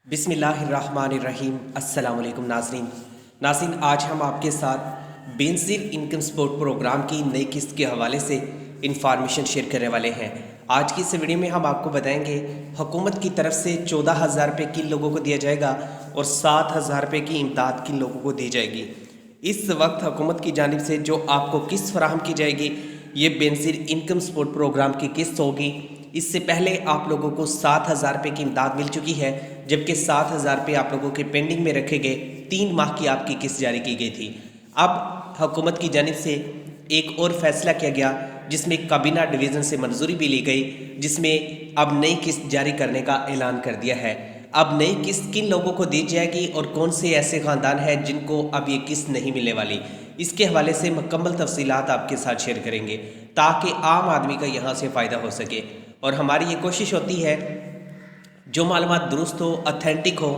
बिस्मिल्लाहिर्रहमानिर्रहीम। अस्सलाम वालेकुम नाज़रीन, आज हम आपके साथ बेनज़ीर इनकम सपोर्ट प्रोग्राम की नई किस्त के हवाले से इंफॉर्मेशन शेयर करने वाले हैं। आज की इस वीडियो में हम आपको बताएंगे हुकूमत की तरफ से 14,000 रुपये किन लोगों को दिया जाएगा और 7,000 रुपये की इमदाद किन लोगों को दी जाएगी। इस वक्त हुकूमत की जानिब से जो आपको किस्त फराहम की जाएगी ये बेनज़ीर इनकम सपोर्ट प्रोग्राम की किस्त होगी। इससे पहले आप लोगों को 7,000 रुपये की इमदाद मिल चुकी है, जबकि 7,000 रुपये आप लोगों के पेंडिंग में रखे गए 3 माह की आपकी किस्त जारी की गई थी। अब हुकूमत की जानिब से एक और फैसला किया गया जिसमें काबीना डिवीज़न से मंजूरी भी ली गई, जिसमें अब नई किस्त जारी करने का ऐलान कर दिया है। अब नई किस्त किन लोगों को दी जाएगी और कौन से ऐसे ख़ानदान हैं जिनको अब ये किस्त नहीं मिलने वाली, इसके हवाले से मुकम्मल तफसीलात आपके साथ शेयर करेंगे ताकि आम आदमी का यहाँ से फ़ायदा हो सके। और हमारी ये कोशिश होती है जो मालूमात दुरुस्त हो, ऑथेंटिक हो,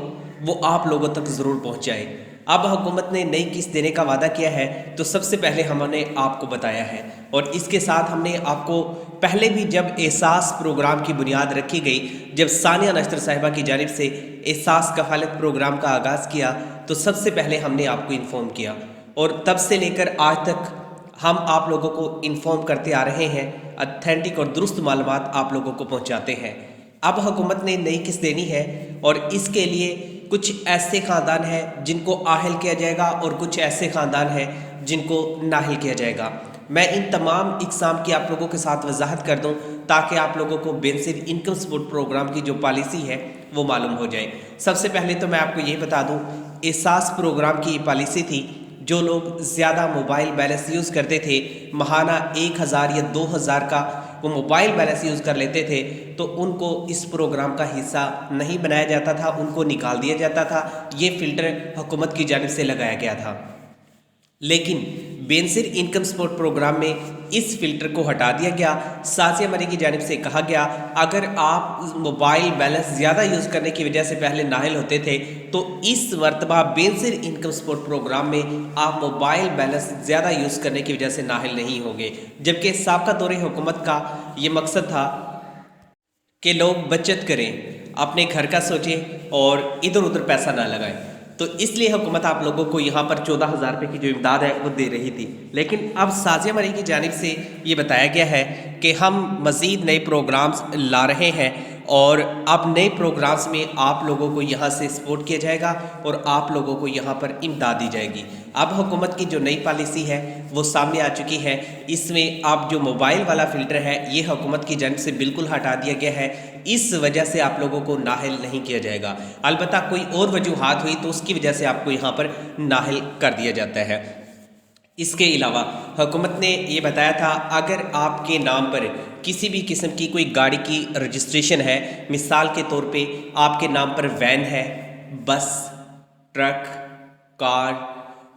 वो आप लोगों तक ज़रूर पहुँचाए। अब हुकूमत ने नई किस्त देने का वादा किया है तो सबसे पहले हमने आपको बताया है, और इसके साथ हमने आपको पहले भी जब एहसास प्रोग्राम की बुनियाद रखी गई, जब सानिया नश्तर साहिबा की जानिब से एहसास कफ़ालत प्रोग्राम का आगाज़ किया तो सबसे पहले हमने आपको इन्फॉर्म किया, और तब से लेकर आज तक हम आप लोगों को इन्फॉर्म करते आ रहे हैं, ऑथेंटिक और दुरुस्त मालूमात आप लोगों को पहुंचाते हैं। अब हुकूमत ने नई किस्त देनी है और इसके लिए कुछ ऐसे ख़ानदान हैं जिनको आहिल किया जाएगा और कुछ ऐसे ख़ानदान हैं जिनको नाहिल किया जाएगा। मैं इन तमाम इकसाम की आप लोगों के साथ वजाहत कर दूं ताकि आप लोगों को बेनज़ीर इनकम सपोर्ट प्रोग्राम की जो पॉलिसी है वो मालूम हो जाए। सबसे पहले तो मैं आपको ये बता दूं, एहसास प्रोग्राम की पॉलिसी थी जो लोग ज़्यादा मोबाइल बैलेंस यूज़ करते थे, महाना 1,000 या 2,000 का वो मोबाइल बैलेंस यूज़ कर लेते थे, तो उनको इस प्रोग्राम का हिस्सा नहीं बनाया जाता था, उनको निकाल दिया जाता था। ये फ़िल्टर हुकूमत की जानिब से लगाया गया था, लेकिन बेनज़ीर इनकम सपोर्ट प्रोग्राम में इस फ़िल्टर को हटा दिया गया। साजिया मरी की जानिब से कहा गया अगर आप मोबाइल बैलेंस ज़्यादा यूज़ करने की वजह से पहले नाहिल होते थे तो इस मरतबा बेनज़ीर इनकम सपोर्ट प्रोग्राम में आप मोबाइल बैलेंस ज़्यादा यूज़ करने की वजह से नाहिल नहीं होंगे। जबकि साबका दौरे हुकूमत का ये मकसद था कि लोग बचत करें, अपने घर का सोचें और इधर उधर पैसा ना लगाएं, तो इसलिए हुकूमत आप लोगों को यहाँ पर 14,000 रुपये की जो इमदाद है वो दे रही थी। लेकिन अब साजिया मरी की जानिब से ये बताया गया है कि हम मज़ीद नए प्रोग्राम्स ला रहे हैं और अब नए प्रोग्राम्स में आप लोगों को यहाँ से सपोर्ट किया जाएगा और आप लोगों को यहाँ पर इमदाद दी जाएगी। अब हुकूमत की जो नई पॉलिसी है वो सामने आ चुकी है। इसमें अब जो मोबाइल वाला फ़िल्टर है ये हुकूमत की जानिब से बिल्कुल हटा दिया गया है। इस वजह से आप लोगों को नाहिल नहीं किया जाएगा। अलबत्ता कोई और वजूहात हुई तो उसकी वजह से आपको यहाँ पर नाहिल कर दिया जाता है। इसके अलावा हुकूमत ने ये बताया था अगर आपके नाम पर किसी भी किस्म की कोई गाड़ी की रजिस्ट्रेशन है, मिसाल के तौर पे आपके नाम पर वैन है, बस, ट्रक, कार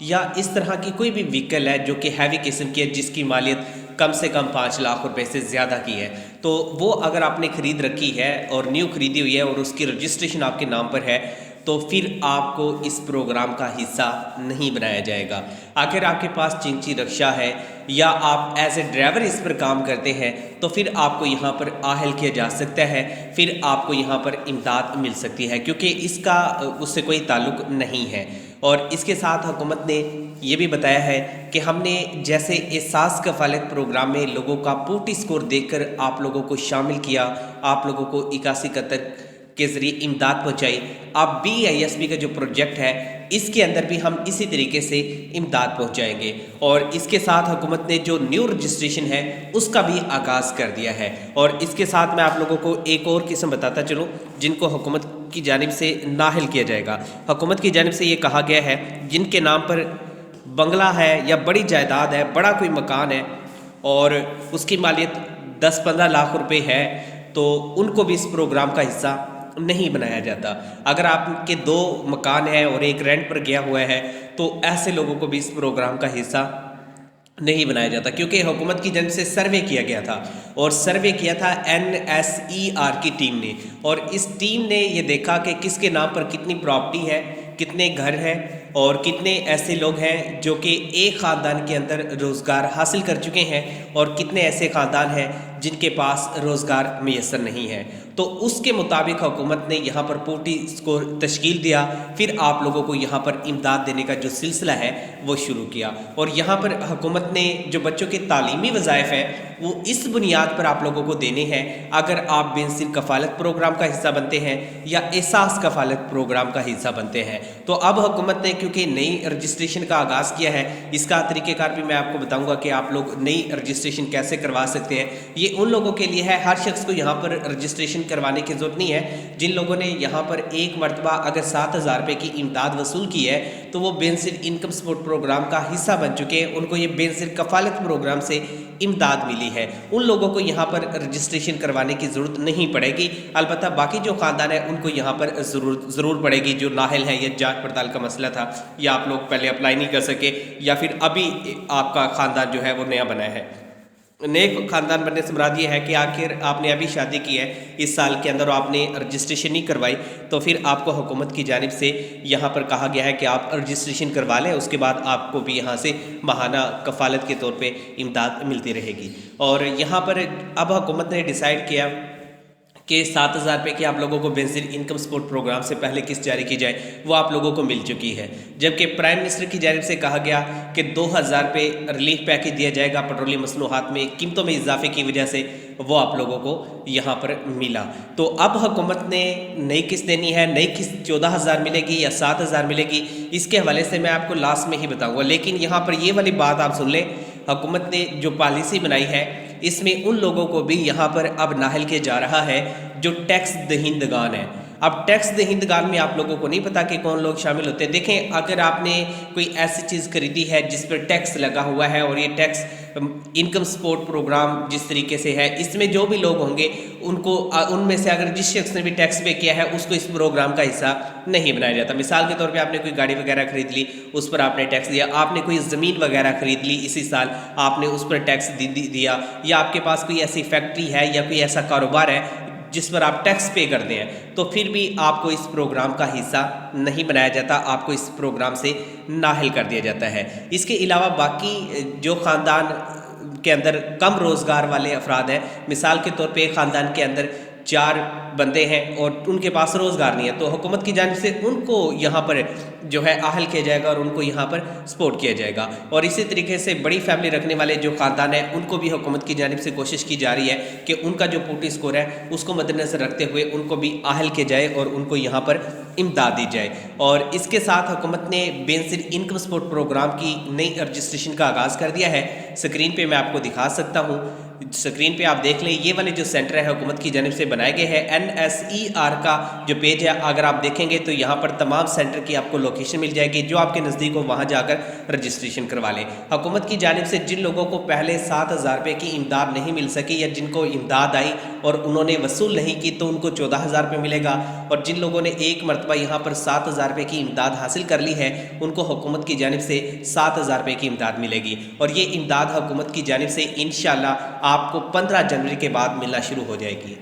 या इस तरह की कोई भी व्हीकल है जो कि हैवी किस्म की है, जिसकी मालियत कम से कम 5 लाख रुपए से ज़्यादा की है, तो वो अगर आपने ख़रीद रखी है और न्यू ख़रीदी हुई है और उसकी रजिस्ट्रेशन आपके नाम पर है तो फिर आपको इस प्रोग्राम का हिस्सा नहीं बनाया जाएगा। अगर आपके पास चिंची रक्षा है या आप एज ए ड्राइवर इस पर काम करते हैं तो फिर आपको यहाँ पर आहिल किया जा सकता है, फिर आपको यहाँ पर इमदाद मिल सकती है क्योंकि इसका उससे कोई ताल्लुक़ नहीं है। और इसके साथ हुकूमत ने ये भी बताया है कि हमने जैसे एहसास कफ़ालत प्रोग्राम में लोगों का पूटी स्कोर देखकर आप लोगों को शामिल किया, आप लोगों को 8171 के ज़रिए इमदाद पहुँचाई, अब BISB का जो प्रोजेक्ट है इसके अंदर भी हम इसी तरीके से इमदाद पहुँचाएंगे। और इसके साथ हुकूमत ने जो न्यू रजिस्ट्रेशन है उसका भी आगाज़ कर दिया है। और इसके साथ मैं आप लोगों को एक और किस्म बताता चलूँ जिनको हुकूमत की जानिब से नाहिल किया जाएगा। हुकूमत की जानिब से ये कहा गया है जिनके नाम पर बंगला है या बड़ी जायदाद है, बड़ा कोई मकान है और उसकी मालियत 10-15 लाख रुपए है, तो उनको भी इस प्रोग्राम का हिस्सा नहीं बनाया जाता। अगर आपके 2 मकान है और एक रेंट पर गया हुआ है तो ऐसे लोगों को भी इस प्रोग्राम का हिस्सा नहीं बनाया जाता, क्योंकि हुकूमत की जानिब से सर्वे किया गया था और सर्वे किया था NSER की टीम ने, और इस टीम ने ये देखा कि किसके नाम पर कितनी प्रॉपर्टी है, कितने घर हैं और कितने ऐसे लोग हैं जो कि एक ख़ानदान के अंदर रोज़गार हासिल कर चुके हैं और कितने ऐसे ख़ानदान हैं जिनके पास रोज़गार मैसर नहीं है। تو اس کے مطابق حکومت نے یہاں پر پوٹی کو تشکیل دیا، پھر آپ لوگوں کو یہاں پر امداد دینے کا جو سلسلہ ہے وہ شروع کیا، اور یہاں پر حکومت نے جو بچوں کے تعلیمی وظائف ہیں وہ اس بنیاد پر آپ لوگوں کو دینے ہیں اگر آپ بے نظیر کفالت پروگرام کا حصہ بنتے ہیں یا احساس کفالت پروگرام کا حصہ بنتے ہیں۔ تو اب حکومت نے کیونکہ نئی رجسٹریشن کا آغاز کیا ہے، اس کا طریقہ کار بھی میں آپ کو بتاؤں گا کہ آپ لوگ نئی رجسٹریشن کیسے کروا سکتے ہیں۔ یہ ان لوگوں کے لیے ہے، ہر شخص کو یہاں پر رجسٹریشن کروانے کی ضرورت نہیں ہے۔ جن لوگوں نے یہاں پر ایک مرتبہ اگر 7,000 روپے کی امداد وصول کی ہے تو وہ بے نظیر انکم سپورٹ پروگرام کا حصہ بن چکے ہیں، ان کو یہ بے نظیر کفالت پروگرام سے امداد ملی ہے، ان لوگوں کو یہاں پر رجسٹریشن کروانے کی ضرورت نہیں پڑے گی۔ البتہ باقی جو خاندان ہیں ان کو یہاں پر ضرور پڑے گی، جو نااہل ہے یا جانچ پڑتال کا مسئلہ تھا، یا آپ لوگ پہلے اپلائی نہیں کر سکے، یا پھر ابھی آپ کا خاندان جو ہے وہ نیا بنا ہے۔ نئے خاندان بننے سے مراد یہ ہے کہ آخر آپ نے ابھی شادی کی ہے اس سال کے اندر اور آپ نے رجسٹریشن نہیں کروائی، تو پھر آپ کو حکومت کی جانب سے یہاں پر کہا گیا ہے کہ آپ رجسٹریشن کروا لیں، اس کے بعد آپ کو بھی یہاں سے ماہانہ کفالت کے طور پہ امداد ملتی رہے گی۔ اور یہاں پر اب حکومت نے ڈیسائیڈ کیا کہ 7,000 روپے کی آپ لوگوں کو بے نظیر انکم سپورٹ پروگرام سے پہلے قسط جاری کی جائے، وہ آپ لوگوں کو مل چکی ہے، جبکہ پرائم منسٹر کی جانب سے کہا گیا کہ 2,000 روپے ریلیف پیکج دیا جائے گا پیٹرولیم مصنوعات میں قیمتوں میں اضافے کی وجہ سے، وہ آپ لوگوں کو یہاں پر ملا۔ تو اب حکومت نے نئی قسط دینی ہے، نئی قسط 14,000 ملے گی یا 7,000 ملے گی، اس کے حوالے سے میں آپ کو لاسٹ میں ہی بتاؤں گا، لیکن یہاں پر یہ والی بات آپ سن لیں، حکومت نے جو پالیسی بنائی ہے اس میں ان لوگوں کو بھی یہاں پر اب نااہل کیا جا رہا ہے جو ٹیکس دہندگان ہیں۔ اب ٹیکس دہندگان میں آپ لوگوں کو نہیں پتا کہ کون لوگ شامل ہوتے ہیں۔ دیکھیں، اگر آپ نے کوئی ایسی چیز خریدی ہے جس پر ٹیکس لگا ہوا ہے، اور یہ ٹیکس انکم سپورٹ پروگرام جس طریقے سے ہے، اس میں جو بھی لوگ ہوں گے ان میں سے اگر جس شخص نے بھی ٹیکس پے کیا ہے اس کو اس پروگرام کا حصہ نہیں بنایا جاتا۔ مثال کے طور پہ آپ نے کوئی گاڑی وغیرہ خرید لی، اس پر آپ نے ٹیکس دیا، آپ نے کوئی زمین وغیرہ خرید لی اسی سال، آپ نے اس پر ٹیکس دیا، یا آپ کے پاس کوئی ایسی فیکٹری ہے یا کوئی ایسا کاروبار ہے جس پر آپ ٹیکس پے کرتے ہیں، تو پھر بھی آپ کو اس پروگرام کا حصہ نہیں بنایا جاتا، آپ کو اس پروگرام سے نااہل کر دیا جاتا ہے۔ اس کے علاوہ باقی جو خاندان کے اندر کم روزگار والے افراد ہیں، مثال کے طور پہ خاندان کے اندر 4 بندے ہیں اور ان کے پاس روزگار نہیں ہے، تو حکومت کی جانب سے ان کو یہاں پر جو ہے اہل کیا جائے گا اور ان کو یہاں پر سپورٹ کیا جائے گا۔ اور اسی طریقے سے بڑی فیملی رکھنے والے جو خاندان ہیں ان کو بھی حکومت کی جانب سے کوشش کی جا رہی ہے کہ ان کا جو پوٹی سکور ہے اس کو مد نظر رکھتے ہوئے ان کو بھی اہل کیا جائے اور ان کو یہاں پر امداد دی جائے۔ اور اس کے ساتھ حکومت نے بے نظیر انکم سپورٹ پروگرام کی نئی رجسٹریشن کا آغاز کر دیا ہے۔ سکرین پہ میں آپ کو دکھا سکتا ہوں، سکرین پہ آپ دیکھ لیں، یہ والے جو سینٹر ہے حکومت کی جانب سے بنائے گئے ہیں، NSER کا جو پیج ہے اگر آپ دیکھیں گے تو یہاں پر تمام سینٹر کی آپ کو لوکیشن مل جائے گی، جو آپ کے نزدیک ہو وہاں جا کر رجسٹریشن کروا لیں۔ حکومت کی جانب سے جن لوگوں کو پہلے 7,000 روپے کی امداد نہیں مل سکی یا جن کو امداد آئی اور انہوں نے وصول نہیں کی تو ان کو 14,000 روپے ملے گا، اور جن لوگوں نے ایک مرتبہ یہاں پر 7,000 روپے کی امداد حاصل کر لی ہے ان کو حکومت کی جانب سے 7,000 روپے کی امداد ملے گی، اور یہ امداد حکومت کی جانب سے انشاءاللہ آپ کو 15 جنوری کے بعد ملنا شروع ہو جائے گی۔